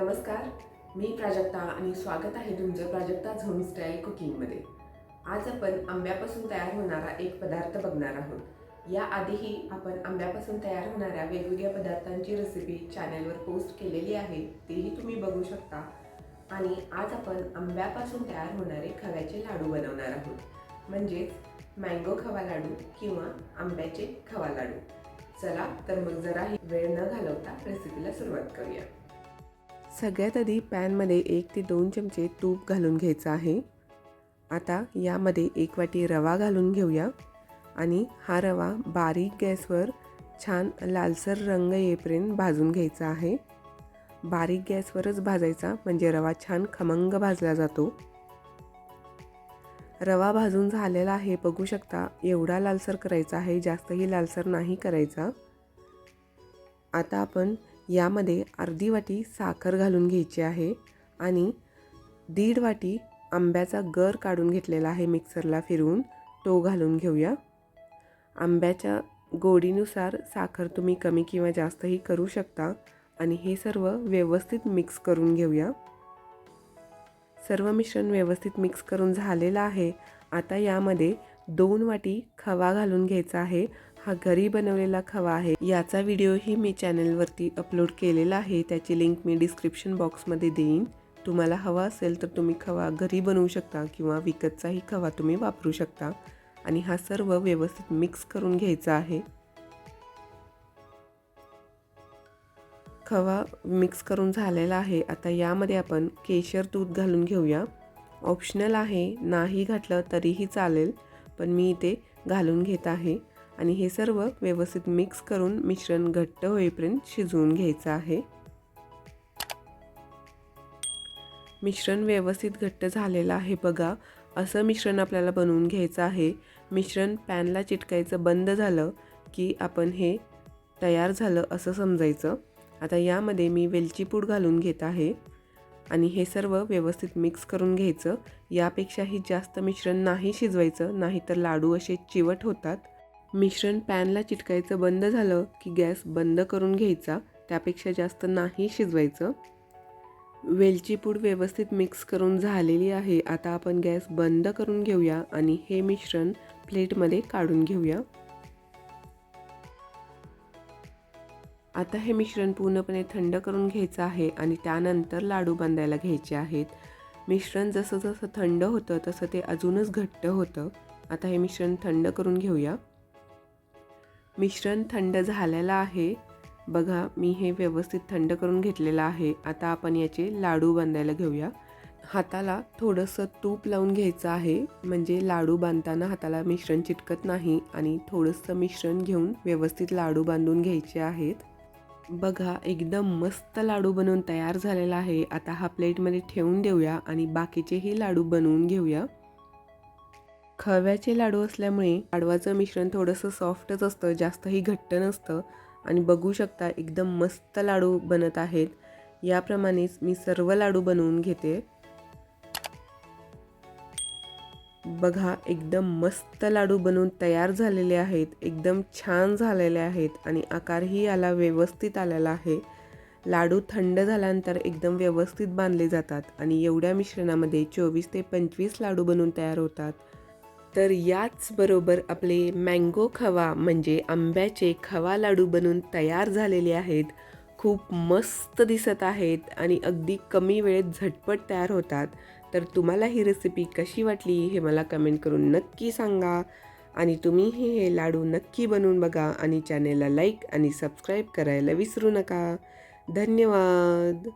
नमस्कार, मी प्राजक्ता आणि स्वागत आहे तुमचं प्राजक्ताज होमस्टाईल कुकिंगमध्ये। आज आपण आंब्यापासून तयार होणारा एक पदार्थ बघणार आहोत। याआधीही आपण आंब्यापासून तयार होणाऱ्या वेगवेगळ्या पदार्थांची रेसिपी चॅनलवर पोस्ट केलेली आहे, तेही तुम्ही बघू शकता। आणि आज आपण आंब्यापासून तयार होणारे खव्याचे लाडू बनवणार आहोत, म्हणजेच मँगो खवा लाडू किंवा आंब्याचे खवा लाडू। चला तर मग जराही वेळ न घालवता रेसिपीला सुरुवात करूया। सगळ्यात आधी पॅनमध्ये 1 ते 2 चमचे तूप घालून घ्यायचं आहे। आता यामध्ये 1 वाटी रवा घालून घेऊया आणि हा रवा बारीक गॅसवर छान लालसर रंग येईपर्यंत भाजून घ्यायचा आहे। बारीक गॅसवरच भाजायचा म्हणजे रवा छान खमंग भाजला जातो। रवा भाजून झालेला आहे, बघू शकता। एवढा लालसर करायचा आहे, जास्तही लालसर नाही करायचा। आता आपण यामध्ये अर्धी वाटी साखर घालून घ्यायची आहे आणि 1.5 वाटी आंब्याचा गर काढून घेतलेला आहे, मिक्सरला फिरवून तो घालून घेऊया। आंब्याच्या गोडीनुसार साखर तुम्ही कमी किंवा जास्तही करू शकता आणि हे सर्व व्यवस्थित मिक्स करून घेऊया। सर्व मिश्रण व्यवस्थित मिक्स करून झालेलं आहे। आता यामध्ये 2 वाटी खवा घालून घ्यायचा आहे। हा घरी बनवलेला खवा आहे। याचा व्हिडिओही मी चॅनलवरती अपलोड केलेला आहे, त्याची लिंक मी डिस्क्रिप्शन बॉक्समध्ये देईन। तुम्हाला हवा असेल तर तुम्ही खवा घरी बनवू शकता किंवा विकतचाही खवा तुम्ही वापरू शकता। आणि हा सर्व व्यवस्थित मिक्स करून घ्यायचा आहे। खवा मिक्स करून झालेला आहे। आता यामध्ये आपण केशर दूध घालून घेऊया। ऑप्शनल आहे, नाही घातलं तरीही चालेल, पण मी इथे घालून घेत आहे। आणि हे सर्व व्यवस्थित मिक्स करून मिश्रण घट्ट होईपर्यंत शिजवून घ्यायचं आहे। मिश्रण व्यवस्थित घट्ट झालेलं आहे बघा। असं मिश्रण आपल्याला बनवून घ्यायचं आहे। मिश्रण पॅनला चिटकायचं बंद झालं की आपण हे तयार झालं असं समजायचं। आता यामध्ये मी वेलची पूड घालून घेत आहे आणि हे सर्व व्यवस्थित मिक्स करून घ्यायचं। यापेक्षाही जास्त मिश्रण नाही शिजवायचं, नाहीतर लाडू असे चिवट होतात। मिश्रण पॅनला चिटकायचं बंद झालं की गॅस बंद करून घ्यायचा, त्यापेक्षा जास्त नाही शिजवायचं। वेलची पूड व्यवस्थित मिक्स करून झालेली आहे। आता आपण गॅस बंद करून घेऊया आणि हे मिश्रण प्लेटमध्ये काढून घेऊया। आता हे मिश्रण पूर्णपणे थंड करून घ्यायचं आहे आणि त्यानंतर लाडू बांधायला घ्यायचे आहेत। मिश्रण जसं जसं थंड होतं तसं ते अजूनच घट्ट होतं। आता हे मिश्रण थंड करून घेऊया। मिश्रण थंड झालेलं आहे बघा, मी हे व्यवस्थित थंड करून घेतलेलं आहे। आता आपण याचे लाडू बांधायला घेऊया। हाताला थोडंसं तूप लावून घ्यायचं आहे, म्हणजे लाडू बांधताना हाताला मिश्रण चिटकत नाही। आणि थोडंसं मिश्रण घेऊन व्यवस्थित लाडू बांधून घ्यायचे आहेत। बघा, एकदम मस्त लाडू बनवून तयार झालेला आहे। आता हा प्लेटमध्ये ठेवून देऊया आणि बाकीचेही लाडू बनवून घेऊया। खव्याचे लाडू असल्यामुळे लाडवाचं मिश्रण थोडंसं सॉफ्टच असतं, जास्तही घट्ट नसतं। आणि बघू शकता एकदम मस्त लाडू बनत आहेत। याप्रमाणेच मी सर्व लाडू बनवून घेते। बघा, एकदम मस्त लाडू बनवून तयार झालेले आहेत। एकदम छान झालेले आहेत आणि आकारही याला व्यवस्थित आलेला आहे। लाडू थंड झाल्यानंतर एकदम व्यवस्थित बांधले जातात आणि एवढ्या मिश्रणामध्ये 24 ते 25 लाडू बनवून तयार होतात। तर याच बरोबर आपले मँगो खवा म्हणजे आंब्याचे खवा लाडू बनून तयार झालेले आहेत। खूप मस्त दिसत आहेत आणि अगदी कमी वेळेत झटपट तयार होतात। तर तुम्हाला ही रेसिपी कशी वाटली हे मला कमेंट करून नक्की सांगा आणि तुम्हीही हे लाडू नक्की बनवून बघा आणि चॅनेलला लाईक आणि सबस्क्राईब करायला विसरू नका। धन्यवाद।